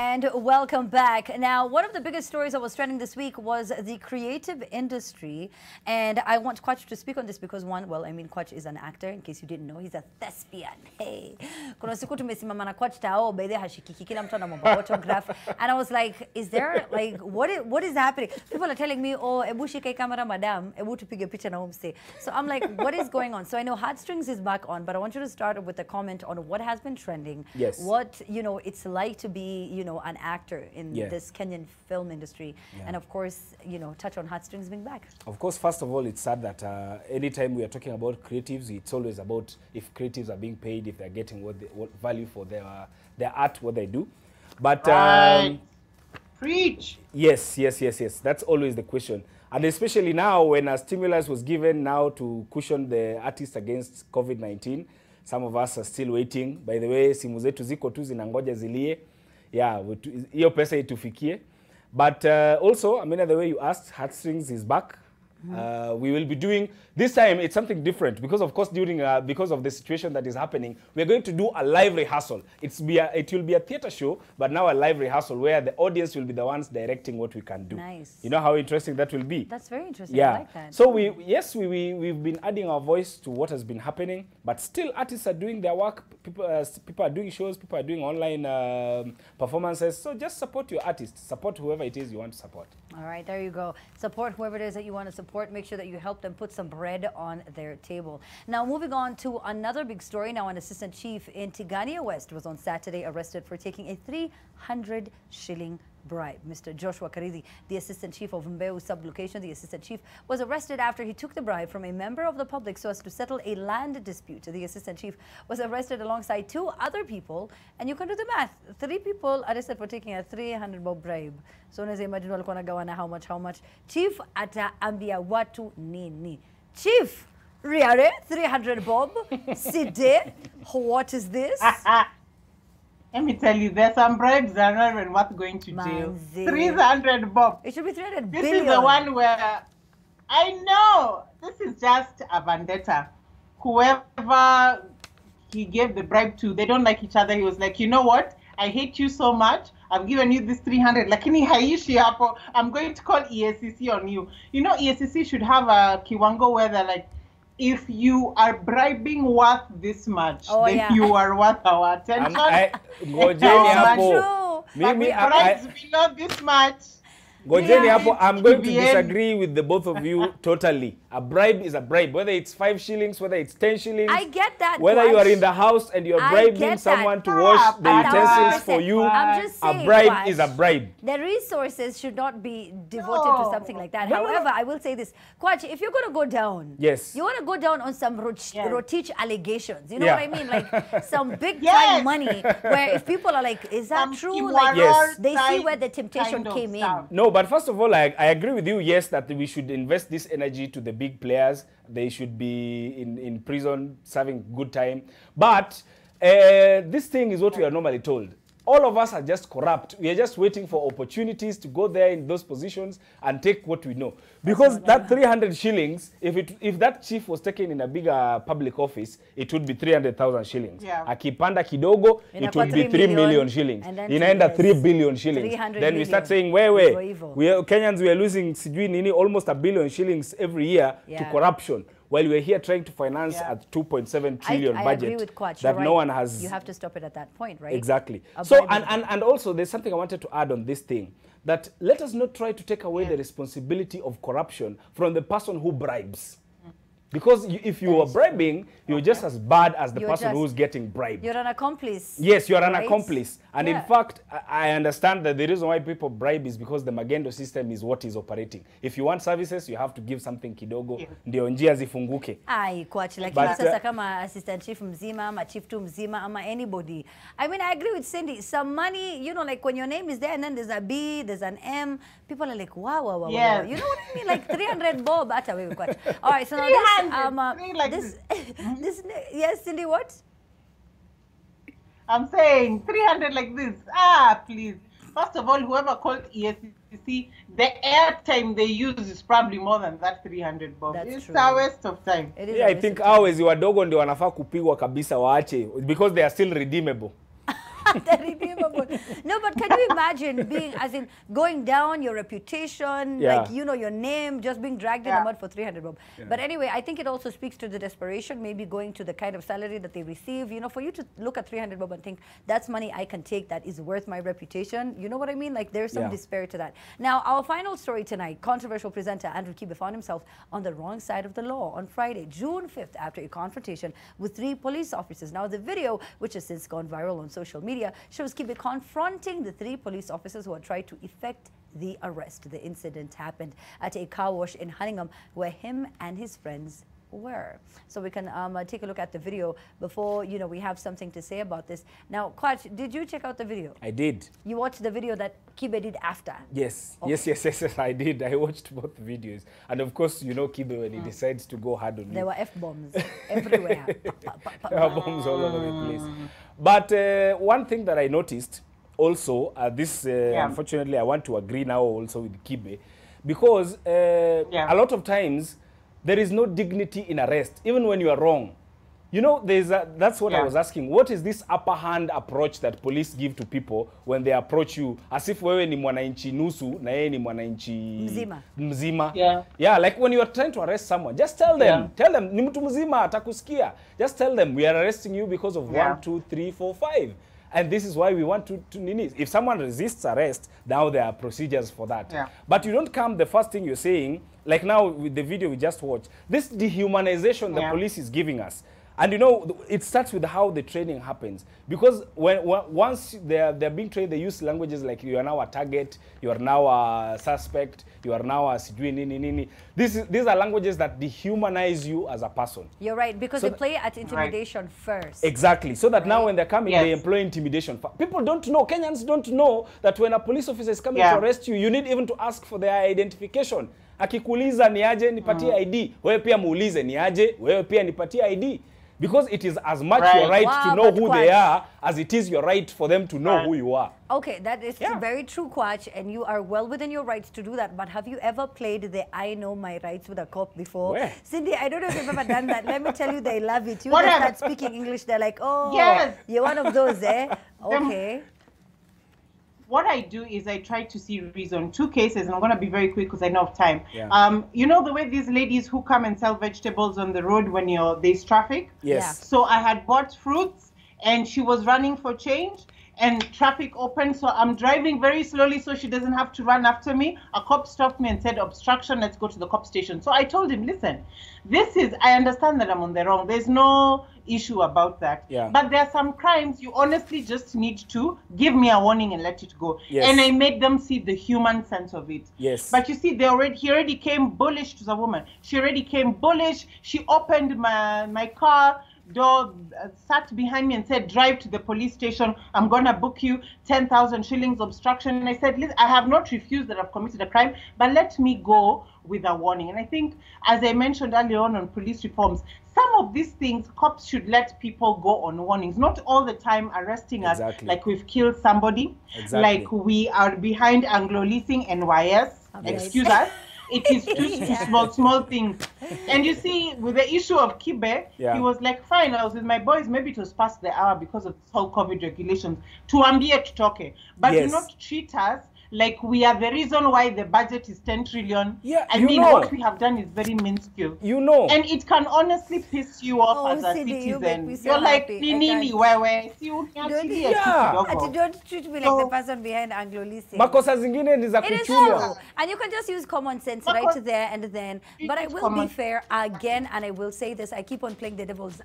And welcome back. Now, one of the biggest stories that was trending this week was the creative industry. And I want Kwach to speak on this because Kwach is an actor. In case you didn't know, he's a thespian. Hey. Kuna siku tumesimama na Kwach tao, by the hashikiki kila mtu ana autograph. And I was like, is there, like, what is happening? People are telling me, oh, ebu shike camera madam, ebu tupige picha na umse. So I'm like, what is going on? So I know Heartstrings is back on, but I want you to start with a comment on what has been trending. Yes. What, it's like to be, an actor in this Kenyan film industry. And of course, touch on Heartstrings being back. Of course, first of all, it's sad that anytime we are talking about creatives, it's always about if creatives are being paid, if they're getting what value for their art, what they do. But preach. Yes. That's always the question. And especially now when a stimulus was given now to cushion the artists against COVID-19, some of us are still waiting. By the way, simu zetu ziko tu zinangoja zilie. Yeah, hiyo pesa itufikie. But also, the way you asked, Heartstrings is back. We will be doing, this time it's something different because of course because of the situation that is happening, we're going to do a live rehearsal. It will be a theater show, but now a live rehearsal where the audience will be the ones directing what we can do. Nice. You know how interesting that will be? That's very interesting. Yeah. I like that. So we've been adding our voice to what has been happening, but still artists are doing their work. People are doing shows, people are doing online performances. So just support your artists, support whoever it is you want to support. All right, there you go. Support whoever it is that you want to support. Make sure that you help them put some bread on their table. Now, moving on to another big story. Now, an assistant chief in Tigania West was on Saturday arrested for taking a 300 shilling bribe. Mr. Joshua Karithi, the assistant chief of Mbeu sub-location, the assistant chief was arrested after he took the bribe from a member of the public so as to settle a land dispute. The assistant chief was arrested alongside 2 other people, and you can do the math. 3 people arrested for taking a 300 bob bribe. So unaweza imagine walikuwa nagawana how much. Chief ataambia watu nini? Chief, riare 300 bob. Side, what is this? Let me tell you, there's some bribes that are not even worth going to jail. 300 bob. It should be 300 this billion. This is the one where, I know, this is just a vendetta. Whoever he gave the bribe to, they don't like each other. He was like, you know what? I hate you so much. I've given you this 300. Lakini haishi hapo. I'm going to call ESCC on you. You know, ESCC should have a kiwango where they're like, if you are bribing worth this much, then you are worth our attention. Bribes below this much. I'm going to disagree with the both of you totally. A bribe is a bribe, whether it's 5 shillings, whether it's 10 shillings. I get that. Whether you are in the house and you're bribing someone to wash the utensils for you, I'm just saying, a bribe is a bribe. The resources should not be devoted to something like that. However, I will say this. Kwach, if you're going to go down, you want to go down on some Rotich allegations. You know what I mean? Like some big time money where if people are like, is that true? Like, they see where the temptation came in. No, but first of all, I agree with you, yes, that we should invest this energy to the big players. They should be in prison, serving good time. But this thing is what we are normally told. All of us are just corrupt. We are just waiting for opportunities to go there in those positions and take what we know. Because that 300 shillings, if that chief was taken in a bigger public office, it would be 300,000 shillings. Akipanda kidogo, it would be 3 million shillings. Inaenda 3 billion shillings. Then we start saying, we Kenyans, we are losing almost 1 billion shillings every year to corruption. While we're here trying to finance a 2.7 trillion budget, agree with Kwach, that no one has. You have to stop it at that point, right? Exactly. So, and also there's something I wanted to add on this thing, that let us not try to take away the responsibility of corruption from the person who bribes. Because if you are bribing, you're just as bad as the person who's getting bribed. You're an accomplice. Yes, you're an accomplice. And in fact, I understand that the reason why people bribe is because the magendo system is what is operating. If you want services, you have to give something kidogo. Ndio njia zifunguke. Ai, Kwach, lakini sasa kama assistant chief mzima, ama chief tu mzima, ama anybody. I mean, I agree with Cindy. Some money, like when your name is there and then there's a B, there's an M, people are like, wow. You know what I mean? Like 300 bob. All right, so now this, yes, Cindy, what? I'm saying 300 like this. Please. First of all, whoever called ESCC, the airtime they use is probably more than that 300 bob. It's a waste of time. I think ours wadogo ndio wanafaa kupigwa kabisa waache because they are still redeemable. They're redeemable. No, but can you imagine being, as in, going down your reputation, like, you know, your name, just being dragged in the mud for 300 bob. But anyway, I think it also speaks to the desperation, maybe going to the kind of salary that they receive. You know, for you to look at 300 bob and think, that's money I can take that is worth my reputation. You know what I mean? Like, there's some despair to that. Now, our final story tonight, controversial presenter Andrew Kibe found himself on the wrong side of the law on Friday, June 5th, after a confrontation with 3 police officers. Now, the video, which has since gone viral on social media, shows Kibe confronting the 3 police officers who had tried to effect the arrest. The incident happened at a car wash in Hunningham, where him and his friends were. So we can take a look at the video before, you know, we have something to say about this. Now, Kwach, did you check out the video? I did. You watched the video that Kibe did after? Yes. Okay. Yes, I did. I watched both videos. And of course, you know, Kibe, when he decides to go hard on there were F-bombs everywhere. There were bombs all over the place. But one thing that I noticed also, unfortunately, I want to agree now also with Kibe, because a lot of times, there is no dignity in arrest, even when you are wrong. You know, that's what I was asking. What is this upper hand approach that police give to people when they approach you as if wewe ni mwananchi nusu na yeye ni mwananchi mzima? Yeah, like when you are trying to arrest someone, just tell them, ni mtu mzima atakusikia. Just tell them, we are arresting you because of 1, 2, 3, 4, 5. And this is why we want to if someone resists arrest, now there are procedures for that. But you don't come, the first thing you're saying, like now with the video we just watched, this dehumanization the police is giving us. And you know, it starts with how the training happens. Because once they're being trained, they use languages like, you are now a target, you are now a suspect, you are now a sijui nini nini. These are languages that dehumanize you as a person. You're right, because they play at intimidation first. Exactly. So that now when they're coming, they employ intimidation. People don't know, Kenyans don't know that when a police officer is coming to arrest you, you need even to ask for their identification. Akikuuliza ni aje nipatie ID, wewe pia muulize ni aje, wewe pia nipatie ID. Because it is as much your right to know who they are as it is your right for them to know who you are. Okay, that is very true, Kwach, and you are well within your rights to do that. But have you ever played the I know my rights with a cop before? Where? Cindy, I don't know if you've ever done that. Let me tell you, they love it. You start speaking English, they're like, oh, you're one of those, eh? Okay. What I do is I try to see reason. 2 cases, and I'm going to be very quick because I know of time. You know the way these ladies who come and sell vegetables on the road when there's traffic? Yes. So I had bought fruits, and she was running for change, and traffic opened. So I'm driving very slowly so she doesn't have to run after me. A cop stopped me and said, obstruction, let's go to the cop station. So I told him, listen, I understand that I'm on the wrong. There's no issue about that. But there are some crimes you honestly just need to give me a warning and let it go. And I made them see the human sense of it. But you see, he already came bullish to the woman. She already came bullish. She opened my car door, sat behind me and said, drive to the police station. I'm going to book you 10,000 shillings obstruction. And I said, listen, I have not refused that I've committed a crime, but let me go with a warning. And I think, as I mentioned earlier on police reforms, some of these things, cops should let people go on warnings, not all the time arresting us like we've killed somebody, like we are behind Anglo-leasing NYS, excuse us. It is too small things. And you see, with the issue of Kibe, he was like, fine, I was with my boys, maybe it was past the hour because of this whole COVID regulations, tuambie tutoke. But do not treat us like we are the reason why the budget is 10 trillion. I mean, what we have done is very minuscule. And it can honestly piss you off as a citizen. You're like, nini wewe, si uniachilie kidogo. Don't treat me like the person behind Anglo-leasing. Makosa zingine ni za kuchunga. And you can just use common sense right there and then. But I will be fair again, and I will say this, I keep on playing the devil's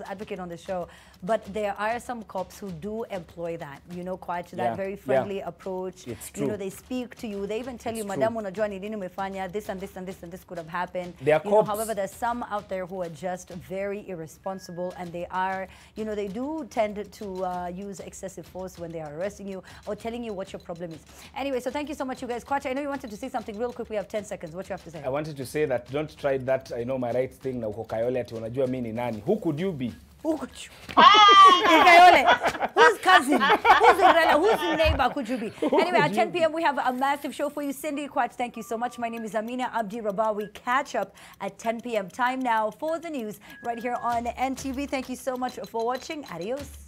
advocate on the show, but there are some cops who do employ that, you know, quite that very friendly approach. You know, they speak to you. They even tell you, Madam, unajua ni nini umefanya, this and this and this and this could have happened. However, there's some out there who are just very irresponsible, and they are, you know, they do tend to use excessive force when they are arresting you or telling you what your problem is. Anyway, so thank you so much, you guys. Kwach, I know you wanted to say something real quick. We have 10 seconds. What you have to say? I wanted to say that don't try that I know my rights thing na uko Kayole ati unajua mimi ni nani. Who could you be? Who could you be? Whose cousin? Whose neighbor could you be? Anyway, at 10 p.m. we have a massive show for you. Cindy, Kwach, thank you so much. My name is Amina Abdi Rabah. We catch up at 10 p.m. Time now for the news right here on NTV. Thank you so much for watching. Adios.